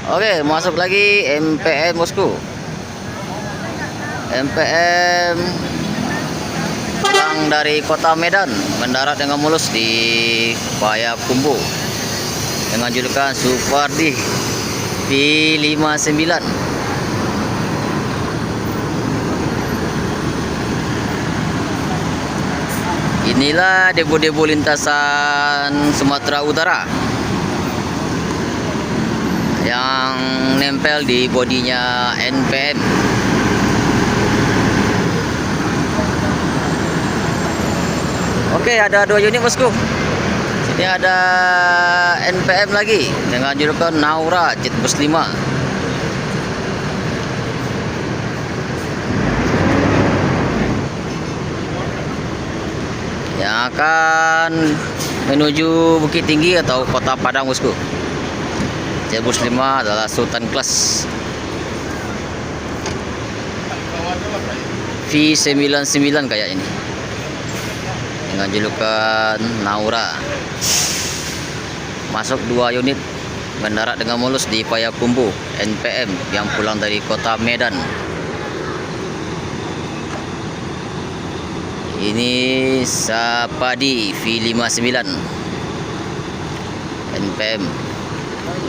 Oke, masuk lagi MPM bosku. MPM pulang dari kota Medan, mendarat dengan mulus di Payakumbuh dengan julukan Supardi V59. Inilah debu-debu lintasan Sumatera Utara yang nempel di bodinya NPM. Oke, ada 2 unit bosku. Sini ada NPM lagi dengan julukan Naura Jet Bus 5. Yang akan menuju Bukit Tinggi atau Kota Padang bosku. Jet Bus 5 adalah Sultan Class V99 kayak ini, dengan julukan Naura. Masuk 2 unit, mendarat dengan mulus di Payakumbuh NPM yang pulang dari kota Medan. Ini Supardi V59 NPM.